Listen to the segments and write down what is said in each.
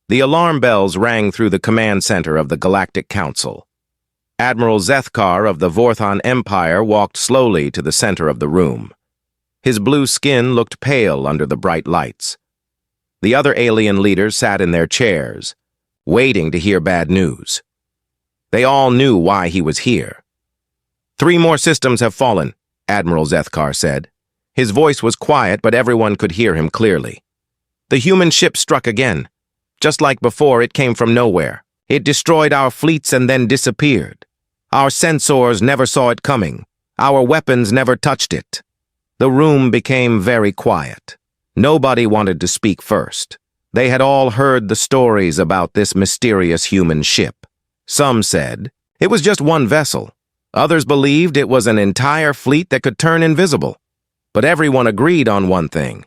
The alarm bells rang through the command center of the Galactic Council. Admiral Zethkar of the Vorthon Empire walked slowly to the center of the room. His blue skin looked pale under the bright lights. The other alien leaders sat in their chairs, waiting to hear bad news. They all knew why he was here. 3 more systems have fallen, Admiral Zethkar said. His voice was quiet, but everyone could hear him clearly. The human ship struck again. Just like before, it came from nowhere. It destroyed our fleets and then disappeared. Our sensors never saw it coming. Our weapons never touched it. The room became very quiet. Nobody wanted to speak first. They had all heard the stories about this mysterious human ship. Some said it was just one vessel. Others believed it was an entire fleet that could turn invisible. But everyone agreed on one thing.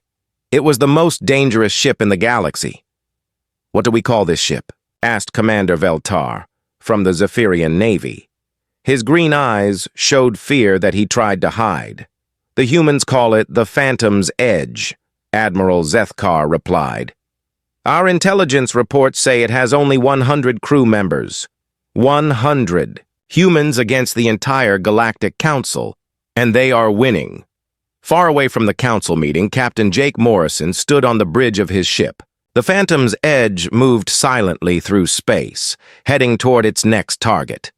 It was the most dangerous ship in the galaxy. "What do we call this ship?" asked Commander Veltar from the Zephyrian Navy. His green eyes showed fear that he tried to hide. "The humans call it the Phantom's Edge," Admiral Zethkar replied. "Our intelligence reports say it has only 100 crew members. 100 humans against the entire Galactic Council, and they are winning." Far away from the council meeting, Captain Jake Morrison stood on the bridge of his ship. The Phantom's Edge moved silently through space, heading toward its next target.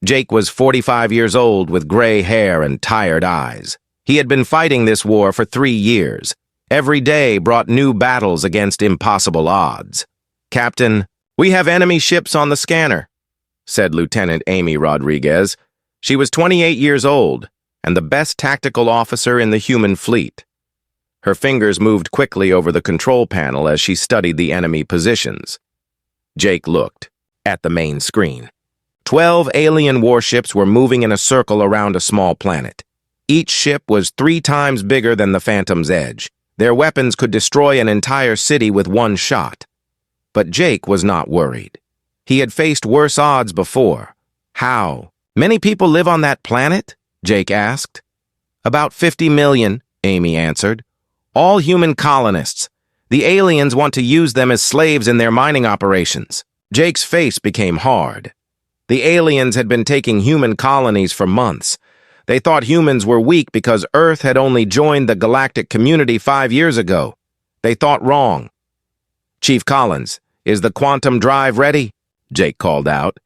Jake was 45 years old with gray hair and tired eyes. He had been fighting this war for 3 years. Every day brought new battles against impossible odds. "Captain, we have enemy ships on the scanner," said Lieutenant Amy Rodriguez. She was 28 years old and the best tactical officer in the human fleet. Her fingers moved quickly over the control panel as she studied the enemy positions. Jake looked at the main screen. 12 alien warships were moving in a circle around a small planet. Each ship was 3 times bigger than the Phantom's Edge. Their weapons could destroy an entire city with one shot. But Jake was not worried. He had faced worse odds before. "How? Many people live on that planet?" Jake asked. "About 50 million, Amy answered. "All human colonists. The aliens want to use them as slaves in their mining operations." Jake's face became hard. The aliens had been taking human colonies for months. They thought humans were weak because Earth had only joined the galactic community 5 years ago. They thought wrong. "Chief Collins, is the quantum drive ready?" Jake called out.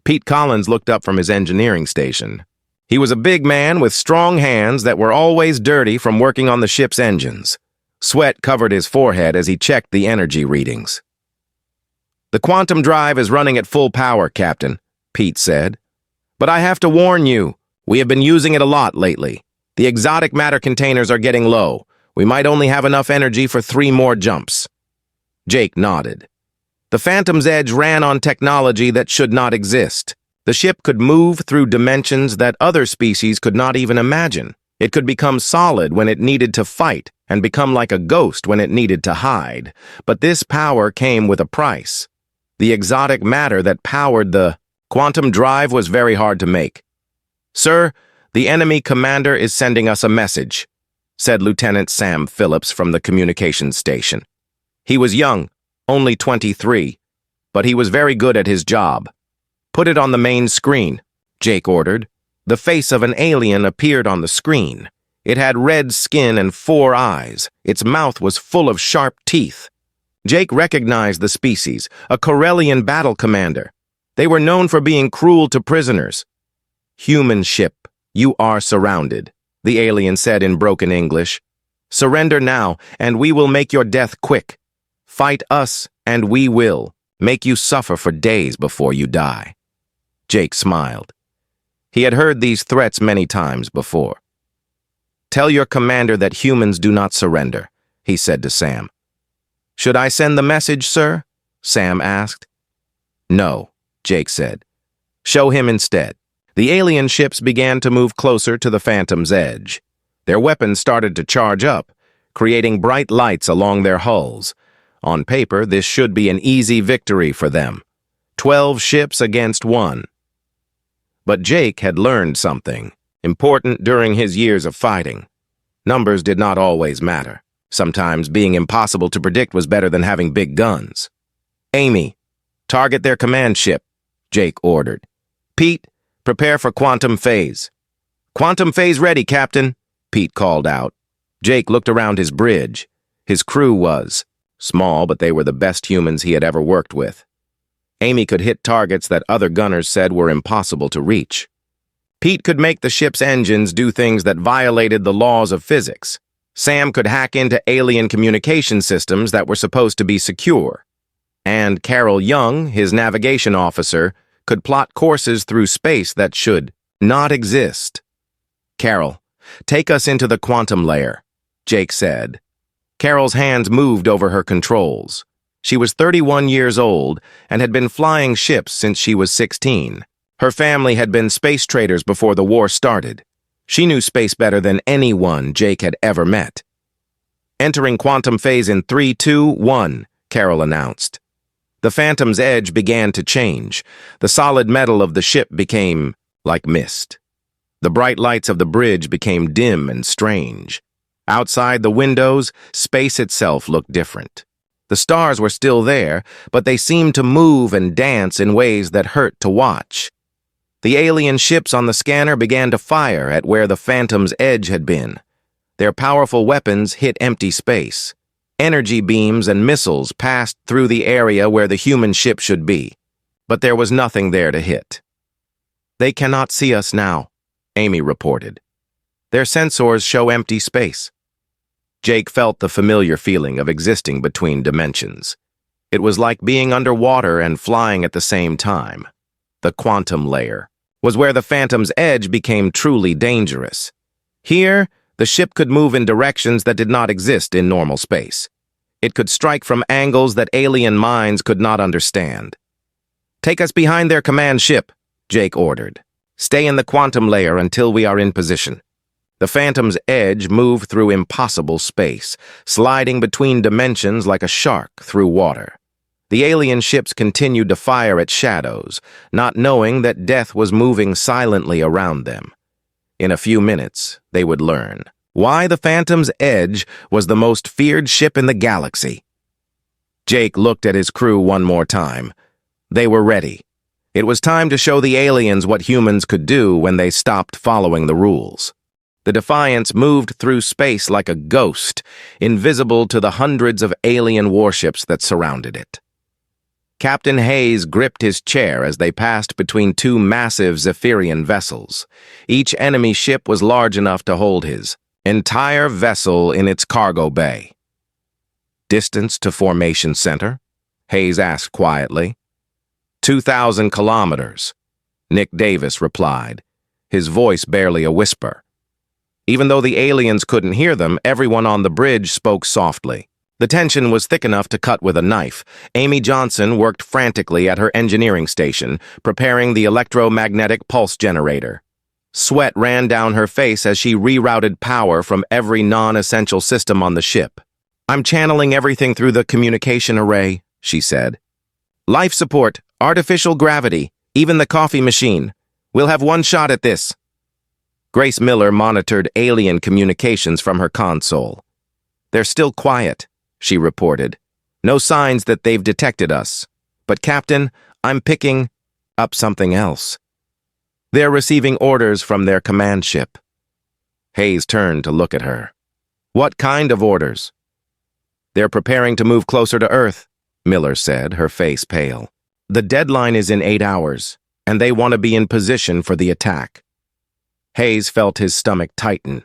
Pete Collins looked up from his engineering station. He was a big man with strong hands that were always dirty from working on the ship's engines. Sweat covered his forehead as he checked the energy readings. "The quantum drive is running at full power, Captain," Pete said. "But I have to warn you, we have been using it a lot lately. The exotic matter containers are getting low. We might only have enough energy for 3 more jumps." Jake nodded. The Phantom's Edge ran on technology that should not exist. The ship could move through dimensions that other species could not even imagine. It could become solid when it needed to fight and become like a ghost when it needed to hide. But this power came with a price. The exotic matter that powered the quantum drive was very hard to make. "Sir, the enemy commander is sending us a message," said Lieutenant Sam Phillips from the communications station. He was young, only 23, but he was very good at his job. "Put it on the main screen," Jake ordered. The face of an alien appeared on the screen. It had red skin and 4 eyes. Its mouth was full of sharp teeth. Jake recognized the species, a Corellian battle commander. They were known for being cruel to prisoners. "Human ship, you are surrounded," the alien said in broken English. "Surrender now, and we will make your death quick. Fight us, and we will make you suffer for days before you die." Jake smiled. He had heard these threats many times before. "Tell your commander that humans do not surrender," he said to Sam. "Should I send the message, sir?" Sam asked. "No," Jake said. "Show him instead." The alien ships began to move closer to the Phantom's Edge. Their weapons started to charge up, creating bright lights along their hulls. On paper, this should be an easy victory for them. 12 ships against 1. But Jake had learned something important during his years of fighting. Numbers did not always matter. Sometimes being impossible to predict was better than having big guns. Amy, target their command ship, Jake ordered. Pete, prepare for quantum phase. Quantum phase ready, Captain, Pete called out. Jake looked around his bridge. His crew was small, but they were the best humans he had ever worked with. Amy could hit targets that other gunners said were impossible to reach. Pete could make the ship's engines do things that violated the laws of physics. Sam could hack into alien communication systems that were supposed to be secure. And Carol Young, his navigation officer, could plot courses through space that should not exist. Carol, take us into the quantum layer, Jake said. Carol's hands moved over her controls. She was 31 years old and had been flying ships since she was 16. Her family had been space traders before the war started. She knew space better than anyone Jake had ever met. Entering quantum phase in 3, 2, 1, Carol announced. The Phantom's edge began to change. The solid metal of the ship became like mist. The bright lights of the bridge became dim and strange. Outside the windows, space itself looked different. The stars were still there, but they seemed to move and dance in ways that hurt to watch. The alien ships on the scanner began to fire at where the Phantom's edge had been. Their powerful weapons hit empty space. Energy beams and missiles passed through the area where the human ship should be, but there was nothing there to hit. They cannot see us now, Amy reported. Their sensors show empty space. Jake felt the familiar feeling of existing between dimensions. It was like being underwater and flying at the same time. The quantum layer was where the Phantom's edge became truly dangerous. Here, the ship could move in directions that did not exist in normal space. It could strike from angles that alien minds could not understand. Take us behind their command ship, Jake ordered. Stay in the quantum layer until we are in position. The Phantom's edge moved through impossible space, sliding between dimensions like a shark through water. The alien ships continued to fire at shadows, not knowing that death was moving silently around them. In a few minutes, they would learn why the Phantom's edge was the most feared ship in the galaxy. Jake looked at his crew one more time. They were ready. It was time to show the aliens what humans could do when they stopped following the rules. The Defiance moved through space like a ghost, invisible to the hundreds of alien warships that surrounded it. Captain Hayes gripped his chair as they passed between two massive Zephyrian vessels. Each enemy ship was large enough to hold his entire vessel in its cargo bay. Distance to Formation Center? Hayes asked quietly. 2,000 kilometers, Nick Davis replied, his voice barely a whisper. Even though the aliens couldn't hear them, everyone on the bridge spoke softly. The tension was thick enough to cut with a knife. Amy Johnson worked frantically at her engineering station, preparing the electromagnetic pulse generator. Sweat ran down her face as she rerouted power from every non-essential system on the ship. I'm channeling everything through the communication array, she said. Life support, artificial gravity, even the coffee machine. We'll have one shot at this. Grace Miller monitored alien communications from her console. They're still quiet, she reported. No signs that they've detected us. But, Captain, I'm picking up something else. They're receiving orders from their command ship. Hayes turned to look at her. What kind of orders? They're preparing to move closer to Earth, Miller said, her face pale. The deadline is in 8 hours, and they want to be in position for the attack. Hayes felt his stomach tighten.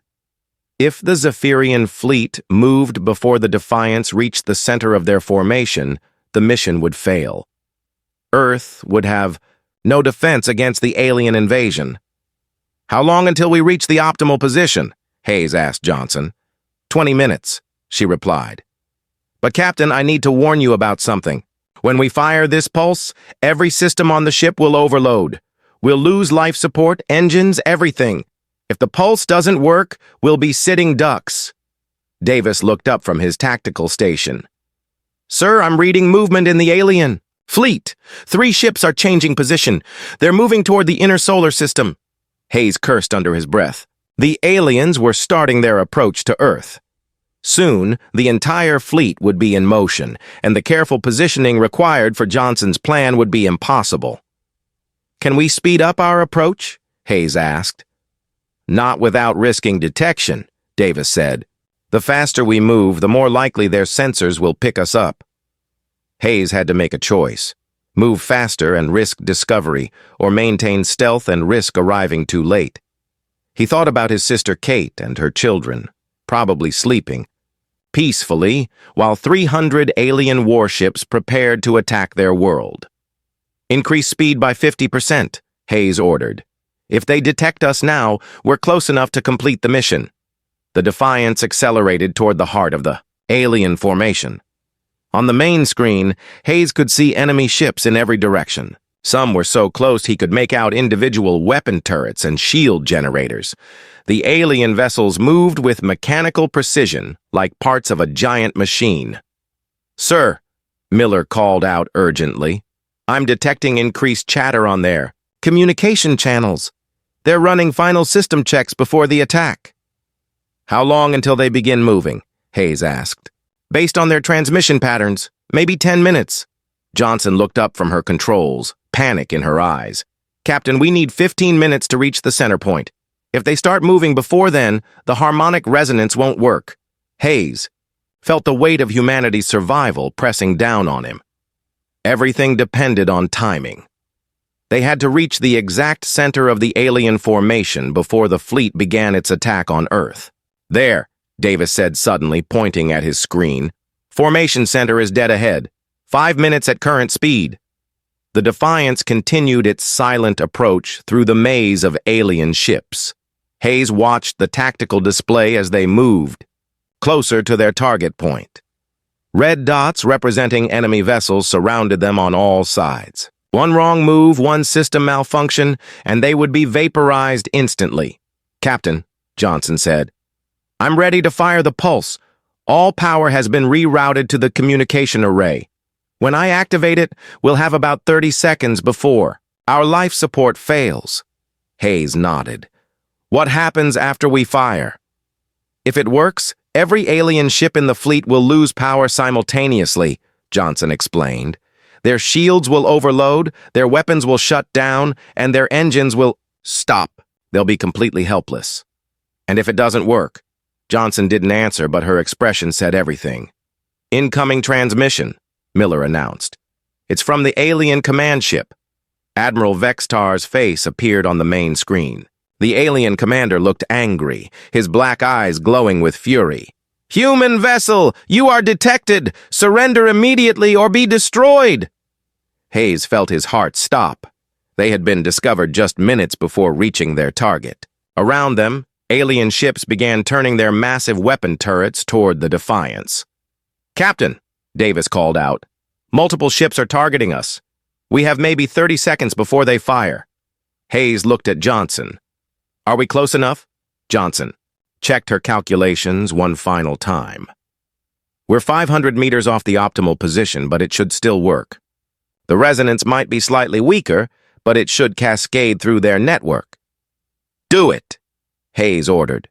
If the Zephyrian fleet moved before the Defiance reached the center of their formation, the mission would fail. Earth would have no defense against the alien invasion. How long until we reach the optimal position? Hayes asked Johnson. 20 minutes, she replied. But Captain, I need to warn you about something. When we fire this pulse, every system on the ship will overload. We'll lose life support, engines, everything. If the pulse doesn't work, we'll be sitting ducks. Davis looked up from his tactical station. Sir, I'm reading movement in the alien fleet. 3 ships are changing position. They're moving toward the inner solar system. Hayes cursed under his breath. The aliens were starting their approach to Earth. Soon, the entire fleet would be in motion, and the careful positioning required for Johnson's plan would be impossible. "Can we speed up our approach?" Hayes asked. "Not without risking detection," Davis said. "The faster we move, the more likely their sensors will pick us up." Hayes had to make a choice: move faster and risk discovery, or maintain stealth and risk arriving too late. He thought about his sister Kate and her children, probably sleeping peacefully while 300 alien warships prepared to attack their world. "Increase speed by 50%, Hayes ordered. "If they detect us now, we're close enough to complete the mission." The Defiance accelerated toward the heart of the alien formation. On the main screen, Hayes could see enemy ships in every direction. Some were so close he could make out individual weapon turrets and shield generators. The alien vessels moved with mechanical precision, like parts of a giant machine. "Sir," Miller called out urgently, "I'm detecting increased chatter on their communication channels. They're running final system checks before the attack." "How long until they begin moving?" Hayes asked. "Based on their transmission patterns, maybe 10 minutes. Johnson looked up from her controls, panic in her eyes. "Captain, we need 15 minutes to reach the center point. If they start moving before then, the harmonic resonance won't work." Hayes felt the weight of humanity's survival pressing down on him. Everything depended on timing. They had to reach the exact center of the alien formation before the fleet began its attack on Earth. "There," Davis said suddenly, pointing at his screen. "Formation center is dead ahead. 5 minutes at current speed." The Defiance continued its silent approach through the maze of alien ships. Hayes watched the tactical display as they moved closer to their target point. Red dots representing enemy vessels surrounded them on all sides. One wrong move, one system malfunction, and they would be vaporized instantly. "Captain," Johnson said, "I'm ready to fire the pulse. All power has been rerouted to the communication array. When I activate it, we'll have about 30 seconds before our life support fails." Hayes nodded. "What happens after we fire?" "If it works, every alien ship in the fleet will lose power simultaneously," Johnson explained. "Their shields will overload, their weapons will shut down, and their engines will stop. They'll be completely helpless." "And if it doesn't work?" Johnson didn't answer, but her expression said everything. "Incoming transmission," Miller announced. "It's from the alien command ship." Admiral Vextar's face appeared on the main screen. The alien commander looked angry, his black eyes glowing with fury. "Human vessel, you are detected! Surrender immediately or be destroyed!" Hayes felt his heart stop. They had been discovered just minutes before reaching their target. Around them, alien ships began turning their massive weapon turrets toward the Defiance. "Captain," Davis called out, "multiple ships are targeting us. We have maybe 30 seconds before they fire." Hayes looked at Johnson. "Are we close enough?" Johnson checked her calculations one final time. "We're 500 meters off the optimal position, but it should still work. The resonance might be slightly weaker, but it should cascade through their network." "Do it," Hayes ordered.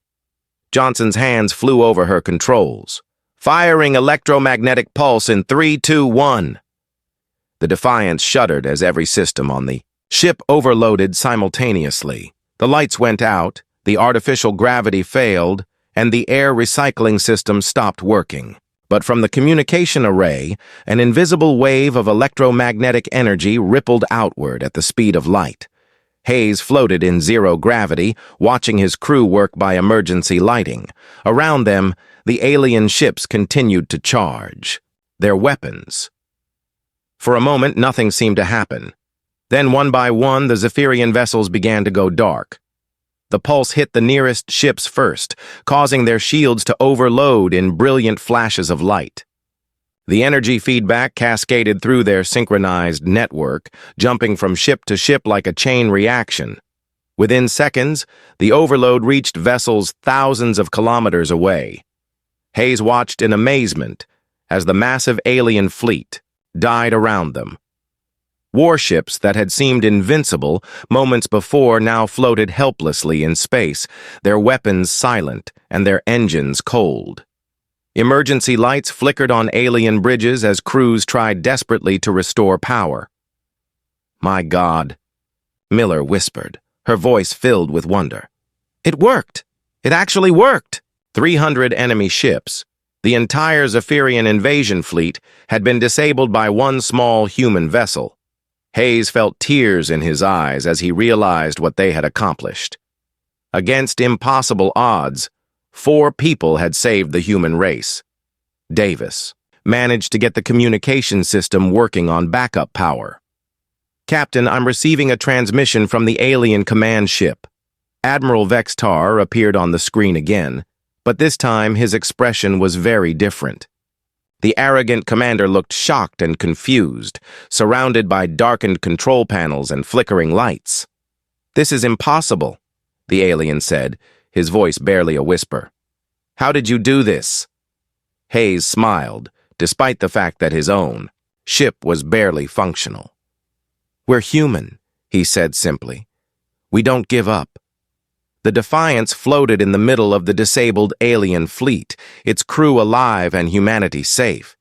Johnson's hands flew over her controls. "Firing electromagnetic pulse in 3, 2, 1. The Defiance shuddered as every system on the ship overloaded simultaneously. The lights went out, the artificial gravity failed, and the air recycling system stopped working. But from the communication array, an invisible wave of electromagnetic energy rippled outward at the speed of light. Hayes floated in zero gravity, watching his crew work by emergency lighting. Around them, the alien ships continued to charge their weapons. For a moment, nothing seemed to happen. Then, one by one, the Zephyrian vessels began to go dark. The pulse hit the nearest ships first, causing their shields to overload in brilliant flashes of light. The energy feedback cascaded through their synchronized network, jumping from ship to ship like a chain reaction. Within seconds, the overload reached vessels thousands of kilometers away. Hayes watched in amazement as the massive alien fleet died around them. Warships that had seemed invincible moments before now floated helplessly in space, their weapons silent and their engines cold. Emergency lights flickered on alien bridges as crews tried desperately to restore power. "My God," Miller whispered, her voice filled with wonder. "It worked! It actually worked!" 300 enemy ships, the entire Zephyrian invasion fleet, had been disabled by one small human vessel. Hayes felt tears in his eyes as he realized what they had accomplished. Against impossible odds, 4 people had saved the human race. Davis managed to get the communication system working on backup power. "Captain, I'm receiving a transmission from the alien command ship." Admiral Vextar appeared on the screen again, but this time his expression was very different. The arrogant commander looked shocked and confused, surrounded by darkened control panels and flickering lights. "This is impossible," the alien said, his voice barely a whisper. "How did you do this?" Hayes smiled, despite the fact that his own ship was barely functional. "We're human," he said simply. "We don't give up." The Defiance floated in the middle of the disabled alien fleet, its crew alive and humanity safe.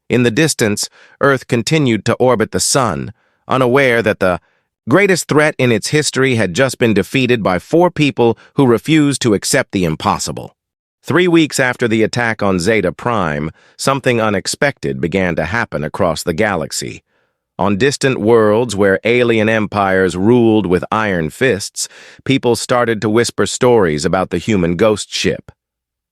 In the distance, Earth continued to orbit the sun, unaware that the greatest threat in its history had just been defeated by 4 people who refused to accept the impossible. 3 weeks after the attack on Zeta Prime, something unexpected began to happen across the galaxy. On distant worlds where alien empires ruled with iron fists, people started to whisper stories about the human ghost ship.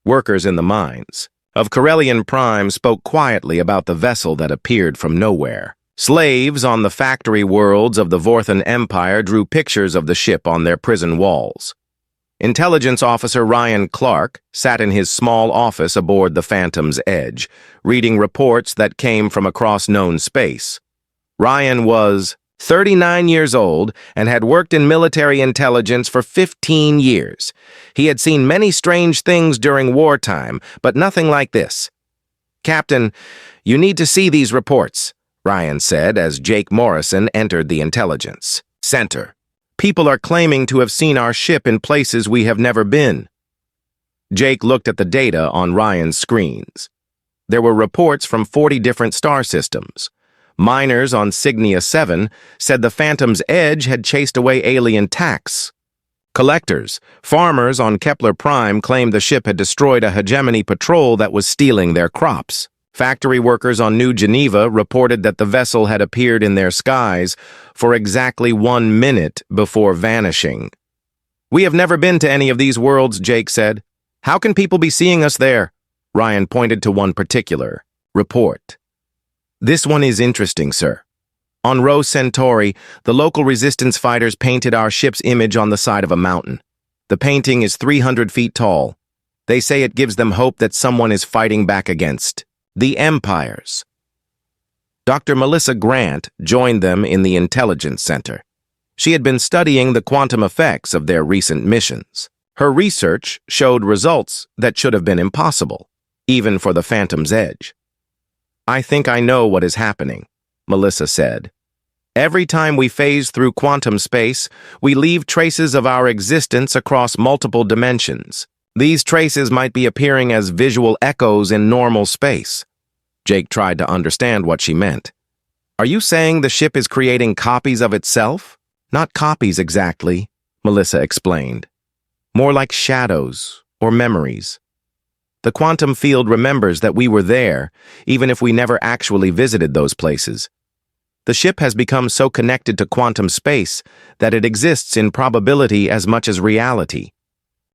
Workers in the mines of Corellian Prime spoke quietly about the vessel that appeared from nowhere. Slaves on the factory worlds of the Vorthan Empire drew pictures of the ship on their prison walls. Intelligence Officer Ryan Clark sat in his small office aboard the Phantom's Edge, reading reports that came from across known space. Ryan was 39 years old and had worked in military intelligence for 15 years. He had seen many strange things during wartime, but nothing like this. "Captain, you need to see these reports," Ryan said as Jake Morrison entered the intelligence center. "People are claiming to have seen our ship in places we have never been." Jake looked at the data on Ryan's screens. There were reports from 40 different star systems. Miners on Cygnia 7 said the Phantom's Edge had chased away alien tax. Collectors, farmers on Kepler Prime claimed the ship had destroyed a hegemony patrol that was stealing their crops. Factory workers on New Geneva reported that the vessel had appeared in their skies for exactly 1 minute before vanishing. "We have never been to any of these worlds," Jake said. "How can people be seeing us there?" Ryan pointed to one particular report. "This one is interesting, sir. On Rho Centauri, the local resistance fighters painted our ship's image on the side of a mountain. The painting is 300 feet tall. They say it gives them hope that someone is fighting back against the empires." Dr. Melissa Grant joined them in the Intelligence Center. She had been studying the quantum effects of their recent missions. Her research showed results that should have been impossible, even for the Phantom's Edge. "I think I know what is happening," Melissa said. "Every time we phase through quantum space, we leave traces of our existence across multiple dimensions. These traces might be appearing as visual echoes in normal space." Jake tried to understand what she meant. "Are you saying the ship is creating copies of itself?" "Not copies exactly," Melissa explained. "More like shadows or memories. The quantum field remembers that we were there, even if we never actually visited those places. The ship has become so connected to quantum space that it exists in probability as much as reality."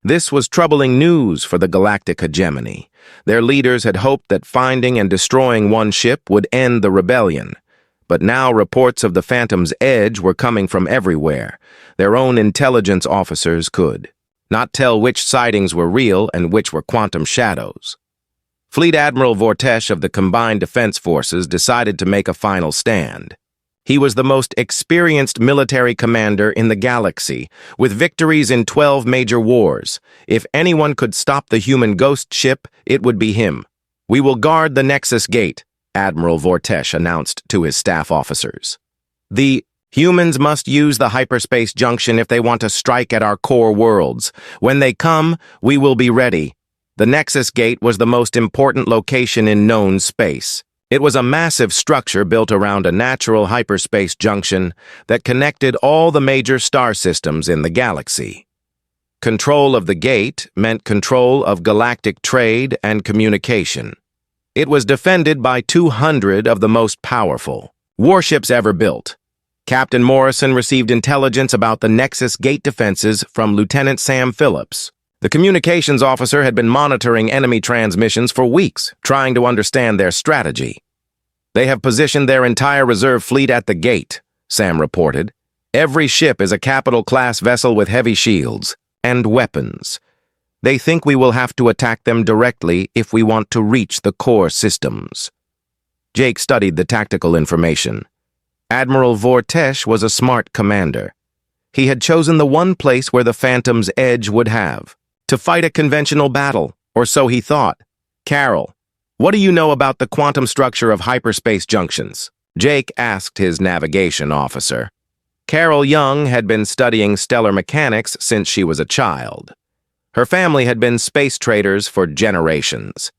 This was troubling news for the galactic hegemony. Their leaders had hoped that finding and destroying one ship would end the rebellion. But now reports of the Phantom's Edge were coming from everywhere. Their own intelligence officers could not tell which sightings were real and which were quantum shadows. Fleet Admiral Vortesh of the Combined Defense Forces decided to make a final stand. He was the most experienced military commander in the galaxy, with victories in 12 major wars. If anyone could stop the human ghost ship, it would be him. "We will guard the Nexus Gate," Admiral Vortesh announced to his staff officers. "The humans must use the hyperspace junction if they want to strike at our core worlds. When they come, we will be ready." The Nexus Gate was the most important location in known space. It was a massive structure built around a natural hyperspace junction that connected all the major star systems in the galaxy. Control of the gate meant control of galactic trade and communication. It was defended by 200 of the most powerful warships ever built. Captain Morrison received intelligence about the Nexus Gate defenses from Lieutenant Sam Phillips. The communications officer had been monitoring enemy transmissions for weeks, trying to understand their strategy. They have positioned their entire reserve fleet at the gate, Sam reported. Every ship is a capital-class vessel with heavy shields and weapons. They think we will have to attack them directly if we want to reach the core systems. Jake studied the tactical information. Admiral Vortesh was a smart commander. He had chosen the one place where the Phantom's edge would have to fight a conventional battle, or so he thought. Carol, what do you know about the quantum structure of hyperspace junctions? Jake asked his navigation officer. Carol Young had been studying stellar mechanics since she was a child. Her family had been space traders for generations.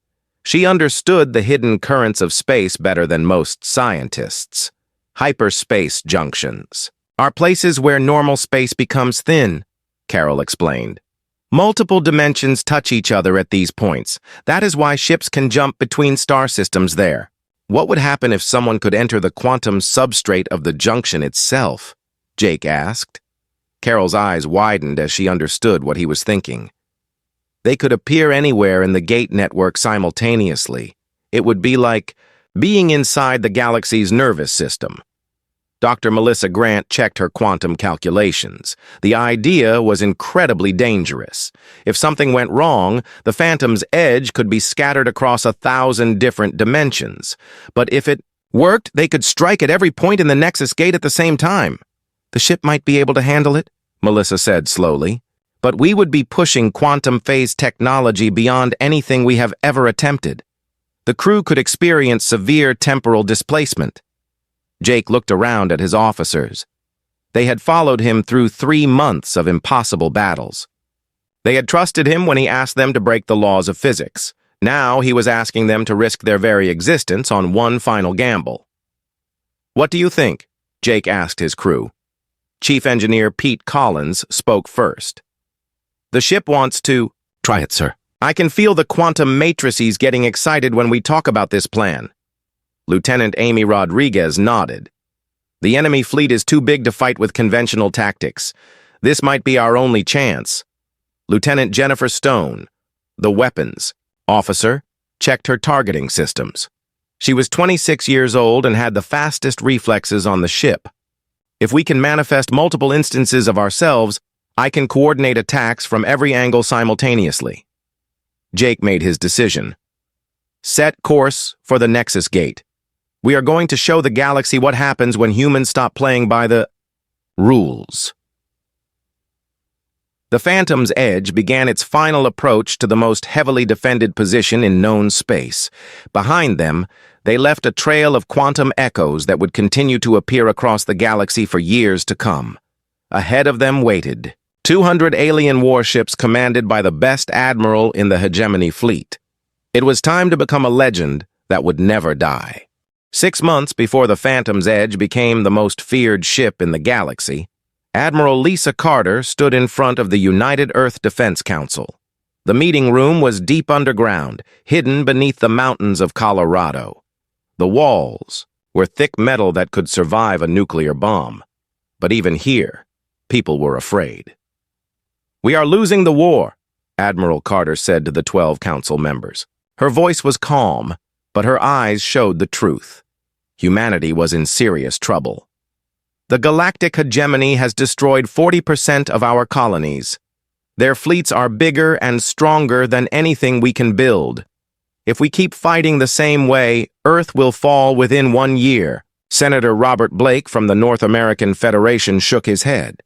She understood the hidden currents of space better than most scientists. Hyperspace junctions are places where normal space becomes thin, Carol explained. Multiple dimensions touch each other at these points. That is why ships can jump between star systems there. What would happen if someone could enter the quantum substrate of the junction itself? Jake asked. Carol's eyes widened as she understood what he was thinking. They could appear anywhere in the gate network simultaneously. It would be like being inside the galaxy's nervous system. Dr. Melissa Grant checked her quantum calculations. The idea was incredibly dangerous. If something went wrong, the Phantom's edge could be scattered across 1,000 different dimensions. But if it worked, they could strike at every point in the Nexus Gate at the same time. The ship might be able to handle it, Melissa said slowly. But we would be pushing quantum phase technology beyond anything we have ever attempted. The crew could experience severe temporal displacement. Jake looked around at his officers. They had followed him through 3 months of impossible battles. They had trusted him when he asked them to break the laws of physics. Now he was asking them to risk their very existence on one final gamble. "What do you think?" Jake asked his crew. Chief Engineer Pete Collins spoke first. "The ship wants to—" "Try it, sir." "I can feel the quantum matrices getting excited when we talk about this plan." Lieutenant Amy Rodriguez nodded. "The enemy fleet is too big to fight with conventional tactics. This might be our only chance." Lieutenant Jennifer Stone, the weapons officer, checked her targeting systems. She was 26 years old and had the fastest reflexes on the ship. "If we can manifest multiple instances of ourselves, I can coordinate attacks from every angle simultaneously." Jake made his decision. "Set course for the Nexus Gate. We are going to show the galaxy what happens when humans stop playing by the rules." The Phantom's edge began its final approach to the most heavily defended position in known space. Behind them, they left a trail of quantum echoes that would continue to appear across the galaxy for years to come. Ahead of them waited 200 alien warships commanded by the best admiral in the hegemony fleet. It was time to become a legend that would never die. 6 months before the Phantom's Edge became the most feared ship in the galaxy, Admiral Lisa Carter stood in front of the United Earth Defense Council. The meeting room was deep underground, hidden beneath the mountains of Colorado. The walls were thick metal that could survive a nuclear bomb. But even here, people were afraid. "We are losing the war," Admiral Carter said to the 12 council members. Her voice was calm, but her eyes showed the truth. Humanity was in serious trouble. "The galactic hegemony has destroyed 40% of our colonies. Their fleets are bigger and stronger than anything we can build. If we keep fighting the same way, Earth will fall within 1 year." Senator Robert Blake from the North American Federation shook his head.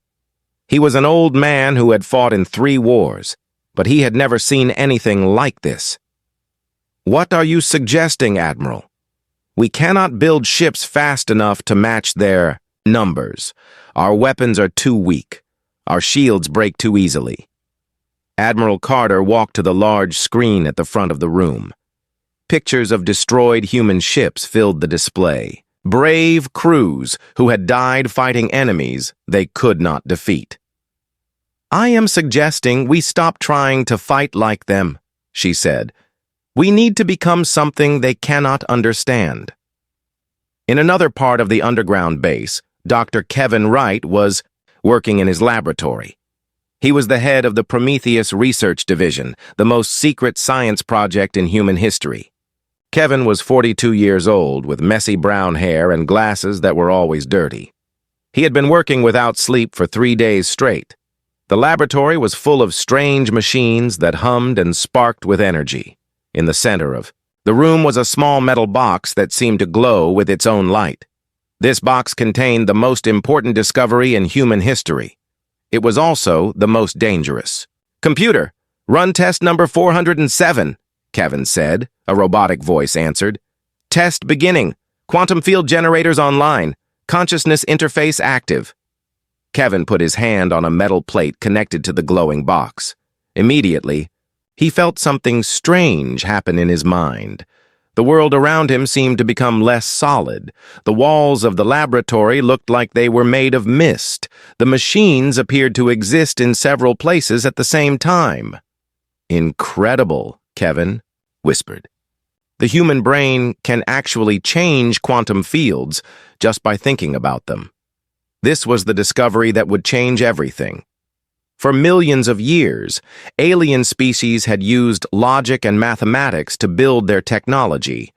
He was an old man who had fought in 3 wars, but he had never seen anything like this. "What are you suggesting, Admiral?" "We cannot build ships fast enough to match their numbers. Our weapons are too weak. Our shields break too easily." Admiral Carter walked to the large screen at the front of the room. Pictures of destroyed human ships filled the display. Brave crews who had died fighting enemies they could not defeat. "I am suggesting we stop trying to fight like them," she said. "We need to become something they cannot understand." In another part of the underground base, Dr. Kevin Wright was working in his laboratory. He was the head of the Prometheus Research Division, the most secret science project in human history. Kevin was 42 years old, with messy brown hair and glasses that were always dirty. He had been working without sleep for 3 days straight. The laboratory was full of strange machines that hummed and sparked with energy. In the center of the room was a small metal box that seemed to glow with its own light. This box contained the most important discovery in human history. It was also the most dangerous. "Computer, run test number 407, Kevin said. A robotic voice answered. "Test beginning. Quantum field generators online. Consciousness interface active." Kevin put his hand on a metal plate connected to the glowing box. Immediately, he felt something strange happen in his mind. The world around him seemed to become less solid. The walls of the laboratory looked like they were made of mist. The machines appeared to exist in several places at the same time. "Incredible," Kevin whispered. "The human brain can actually change quantum fields just by thinking about them." This was the discovery that would change everything. For millions of years, alien species had used logic and mathematics to build their technology.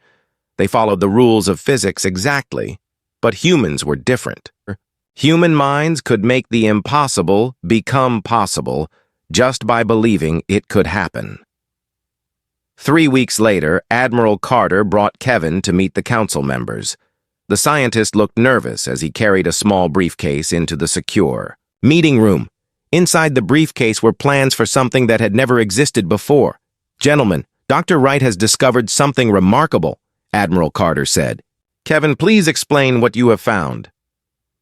They followed the rules of physics exactly, but humans were different. Human minds could make the impossible become possible just by believing it could happen. 3 weeks later, Admiral Carter brought Kevin to meet the council members. The scientist looked nervous as he carried a small briefcase into the secure meeting room. Inside the briefcase were plans for something that had never existed before. "Gentlemen, Dr. Wright has discovered something remarkable," Admiral Carter said. "Kevin, please explain what you have found."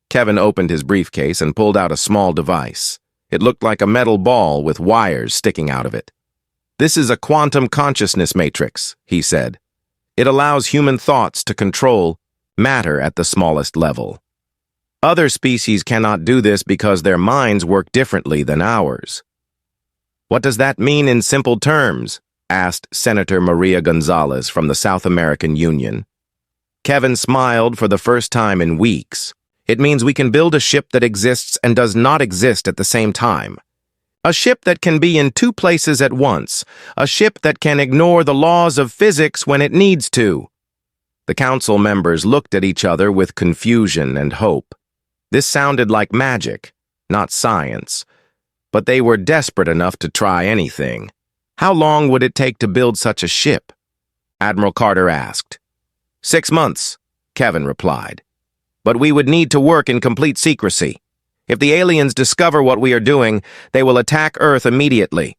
Kevin opened his briefcase and pulled out a small device. It looked like a metal ball with wires sticking out of it. "This is a quantum consciousness matrix," he said. "It allows human thoughts to control matter at the smallest level. Other species cannot do this because their minds work differently than ours." "What does that mean in simple terms?" asked Senator Maria Gonzalez from the South American Union. Kevin smiled for the first time in weeks. "It means we can build a ship that exists and does not exist at the same time. A ship that can be in 2 places at once. A ship that can ignore the laws of physics when it needs to." The council members looked at each other with confusion and hope. This sounded like magic, not science. But they were desperate enough to try anything. "How long would it take to build such a ship?" Admiral Carter asked. 6 months, Kevin replied. "But we would need to work in complete secrecy. If the aliens discover what we are doing, they will attack Earth immediately."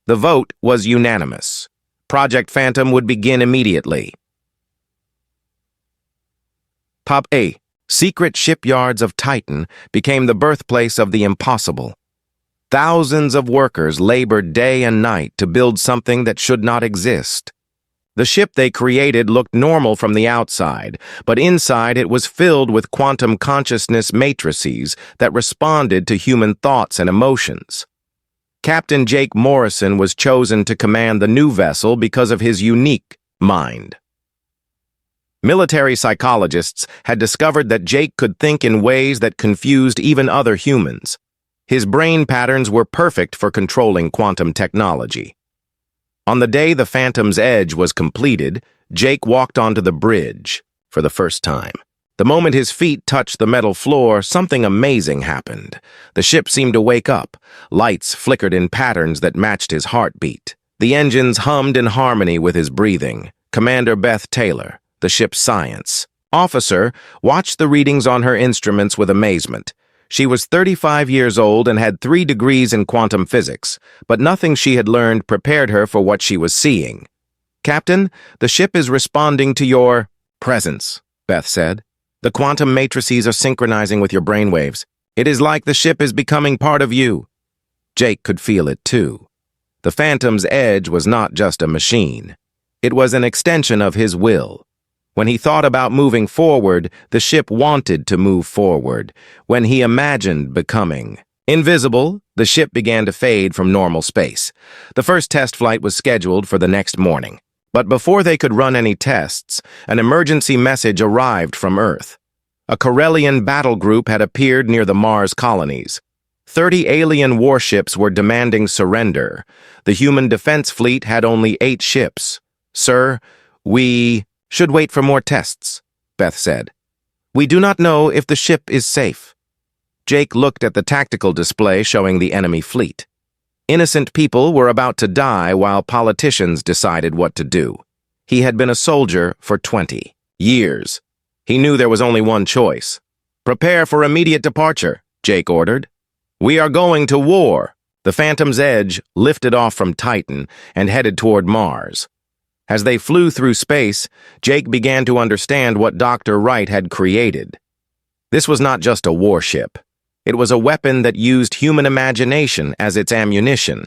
The vote was unanimous. Project Phantom would begin immediately. Pop A. Secret shipyards of Titan became the birthplace of the impossible. Thousands of workers labored day and night to build something that should not exist. The ship they created looked normal from the outside, but inside it was filled with quantum consciousness matrices that responded to human thoughts and emotions. Captain Jake Morrison was chosen to command the new vessel because of his unique mind. Military psychologists had discovered that Jake could think in ways that confused even other humans. His brain patterns were perfect for controlling quantum technology. On the day the Phantom's Edge was completed, Jake walked onto the bridge for the first time. The moment his feet touched the metal floor, something amazing happened. The ship seemed to wake up. Lights flickered in patterns that matched his heartbeat. The engines hummed in harmony with his breathing. Commander Beth Taylor, the ship's science officer, watched the readings on her instruments with amazement. She was 35 years old and had 3 degrees in quantum physics, but nothing she had learned prepared her for what she was seeing. "Captain, the ship is responding to your presence," Beth said. "The quantum matrices are synchronizing with your brainwaves. It is like the ship is becoming part of you." Jake could feel it too. The Phantom's Edge was not just a machine. It was an extension of his will. When he thought about moving forward, the ship wanted to move forward. When he imagined becoming invisible, the ship began to fade from normal space. The first test flight was scheduled for the next morning. But before they could run any tests, an emergency message arrived from Earth. A Corellian battle group had appeared near the Mars colonies. 30 alien warships were demanding surrender. The human defense fleet had only 8 ships. "Sir, we should wait for more tests," Beth said. "We do not know if the ship is safe." Jake looked at the tactical display showing the enemy fleet. Innocent people were about to die while politicians decided what to do. He had been a soldier for 20 years. He knew there was only one choice. "Prepare for immediate departure," Jake ordered. "We are going to war." The Phantom's Edge lifted off from Titan and headed toward Mars. As they flew through space, Jake began to understand what Dr. Wright had created. This was not just a warship. It was a weapon that used human imagination as its ammunition.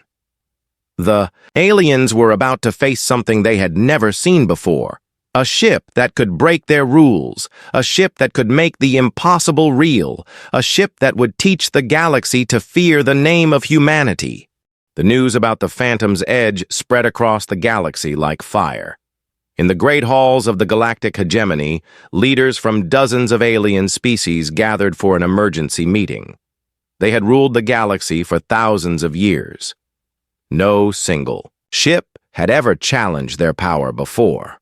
The aliens were about to face something they had never seen before. A ship that could break their rules. A ship that could make the impossible real. A ship that would teach the galaxy to fear the name of humanity. The news about the Phantom's Edge spread across the galaxy like fire. In the great halls of the galactic hegemony, leaders from dozens of alien species gathered for an emergency meeting. They had ruled the galaxy for thousands of years. No single ship had ever challenged their power before.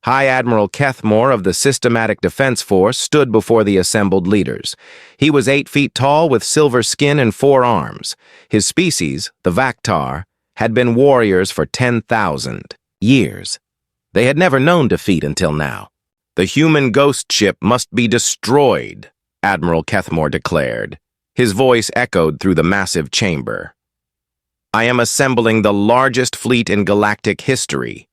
High Admiral Kethmore of the Systematic Defense Force stood before the assembled leaders. He was 8 feet tall with silver skin and 4 arms. His species, the Vaktar, had been warriors for 10,000 years. They had never known defeat until now. "The human ghost ship must be destroyed," Admiral Kethmore declared. His voice echoed through the massive chamber. "I am assembling the largest fleet in galactic history.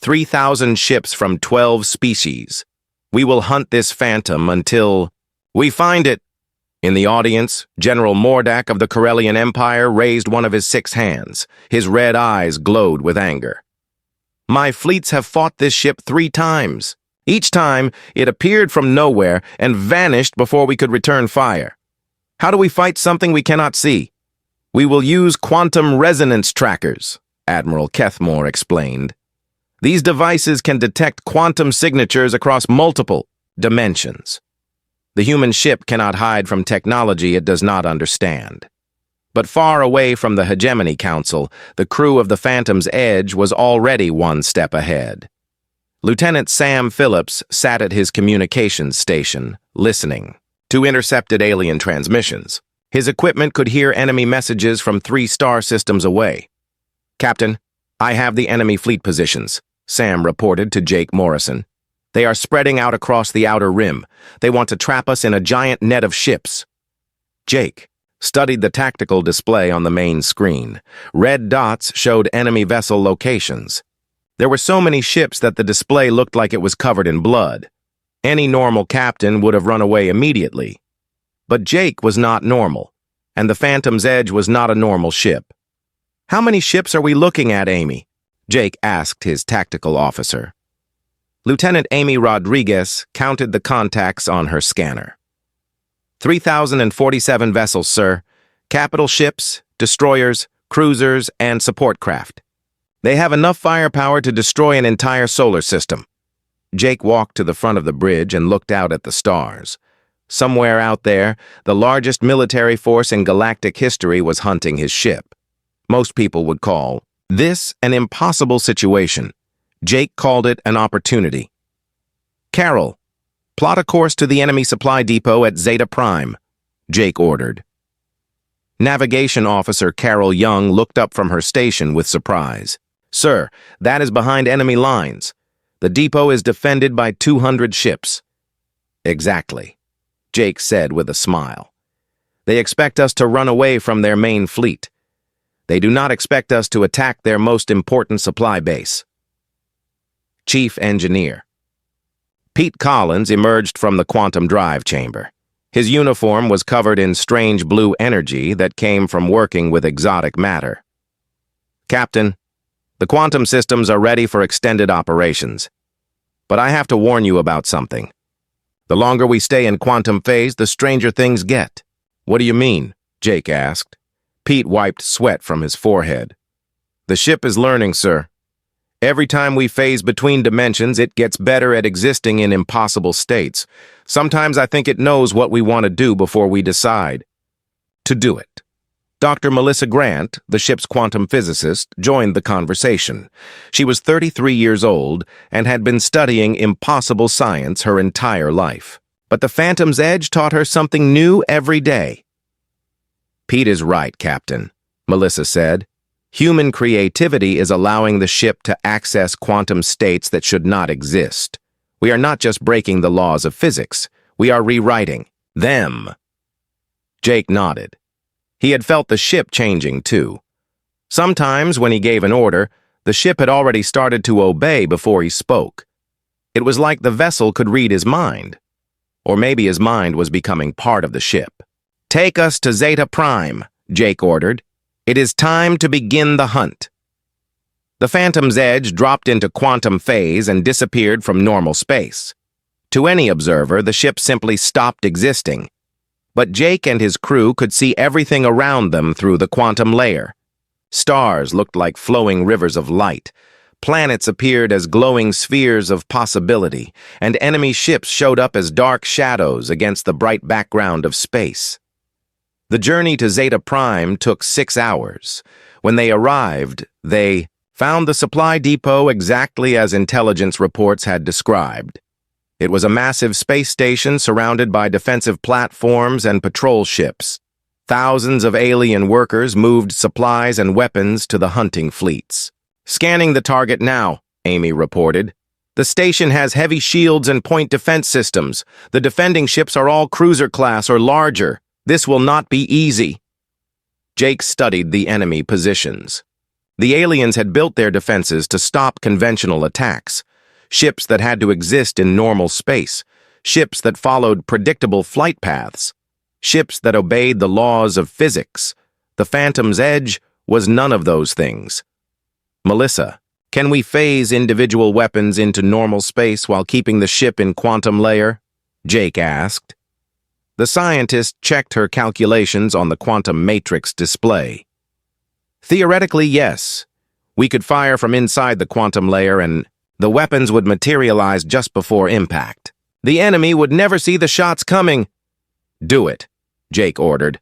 3,000 ships from 12 species. We will hunt this Phantom until we find it." In the audience, General Mordak of the Corellian Empire raised one of his 6 hands. His red eyes glowed with anger. "My fleets have fought this ship 3 times. Each time, it appeared from nowhere and vanished before we could return fire. How do we fight something we cannot see?" "We will use quantum resonance trackers," Admiral Kethmore explained. "These devices can detect quantum signatures across multiple dimensions. The human ship cannot hide from technology it does not understand." But far away from the Hegemony Council, the crew of the Phantom's Edge was already 1 step ahead. Lieutenant Sam Phillips sat at his communications station, listening to intercepted alien transmissions. His equipment could hear enemy messages from 3 star systems away. "Captain, I have the enemy fleet positions," Sam reported to Jake Morrison. "They are spreading out across the outer rim. They want to trap us in a giant net of ships." Jake studied the tactical display on the main screen. Red dots showed enemy vessel locations. There were so many ships that the display looked like it was covered in blood. Any normal captain would have run away immediately. But Jake was not normal, and the Phantom's Edge was not a normal ship. "How many ships are we looking at, Amy?" Jake asked his tactical officer. Lieutenant Amy Rodriguez counted the contacts on her scanner. 3,047 vessels, sir. Capital ships, destroyers, cruisers, and support craft. They have enough firepower to destroy an entire solar system." Jake walked to the front of the bridge and looked out at the stars. Somewhere out there, the largest military force in galactic history was hunting his ship. Most people would call this an impossible situation. Jake called it an opportunity. "Carol, plot a course to the enemy supply depot at Zeta Prime," Jake ordered. Navigation Officer Carol Young looked up from her station with surprise. "Sir, that is behind enemy lines. The depot is defended by 200 ships." "Exactly," Jake said with a smile. "They expect us to run away from their main fleet. They do not expect us to attack their most important supply base." Chief Engineer Pete Collins emerged from the quantum drive chamber. His uniform was covered in strange blue energy that came from working with exotic matter. Captain, the quantum systems are ready for extended operations. But I have to warn you about something. The longer we stay in quantum phase, the stranger things get. What do you mean? Jake asked. Pete wiped sweat from his forehead. The ship is learning, sir. Every time we phase between dimensions, it gets better at existing in impossible states. Sometimes I think it knows what we want to do before we decide to do it. Dr. Melissa Grant, the ship's quantum physicist, joined the conversation. She was 33 years old and had been studying impossible science her entire life. But the Phantom's Edge taught her something new every day. Pete is right, Captain, Melissa said. Human creativity is allowing the ship to access quantum states that should not exist. We are not just breaking the laws of physics. We are rewriting them. Jake nodded. He had felt the ship changing, too. Sometimes, when he gave an order, the ship had already started to obey before he spoke. It was like the vessel could read his mind. Or maybe his mind was becoming part of the ship. Take us to Zeta Prime, Jake ordered. It is time to begin the hunt. The Phantom's Edge dropped into quantum phase and disappeared from normal space. To any observer, the ship simply stopped existing. But Jake and his crew could see everything around them through the quantum layer. Stars looked like flowing rivers of light. Planets appeared as glowing spheres of possibility, and enemy ships showed up as dark shadows against the bright background of space. The journey to Zeta Prime took 6 hours. When they arrived, they found the supply depot exactly as intelligence reports had described. It was a massive space station surrounded by defensive platforms and patrol ships. Thousands of alien workers moved supplies and weapons to the hunting fleets. Scanning the target now, Amy reported. The station has heavy shields and point defense systems. The defending ships are all cruiser class or larger. This will not be easy. Jake studied the enemy positions. The aliens had built their defenses to stop conventional attacks. Ships that had to exist in normal space. Ships that followed predictable flight paths. Ships that obeyed the laws of physics. The Phantom's Edge was none of those things. Melissa, can we phase individual weapons into normal space while keeping the ship in quantum layer? Jake asked. The scientist checked her calculations on the quantum matrix display. Theoretically, yes. We could fire from inside the quantum layer and the weapons would materialize just before impact. The enemy would never see the shots coming. Do it, Jake ordered.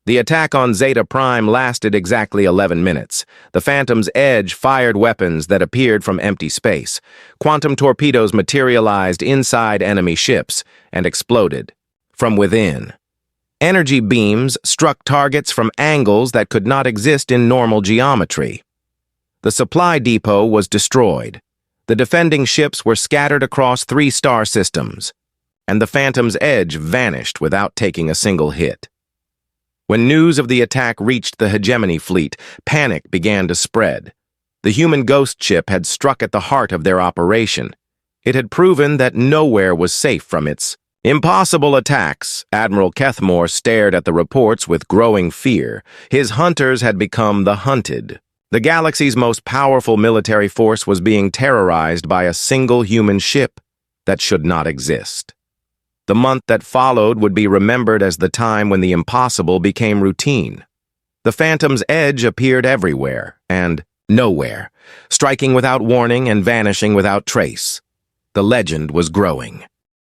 The attack on Zeta Prime lasted exactly 11 minutes. The Phantom's Edge fired weapons that appeared from empty space. Quantum torpedoes materialized inside enemy ships and exploded from within. Energy beams struck targets from angles that could not exist in normal geometry. The supply depot was destroyed. The defending ships were scattered across 3 star systems, and the Phantom's Edge vanished without taking a single hit. When news of the attack reached the hegemony fleet, panic began to spread. The human ghost ship had struck at the heart of their operation. It had proven that nowhere was safe from its impossible attacks. Admiral Kethmore stared at the reports with growing fear. His hunters had become the hunted. The galaxy's most powerful military force was being terrorized by a single human ship that should not exist. The month that followed would be remembered as the time when the impossible became routine. The Phantom's Edge appeared everywhere and nowhere, striking without warning and vanishing without trace. The legend was growing.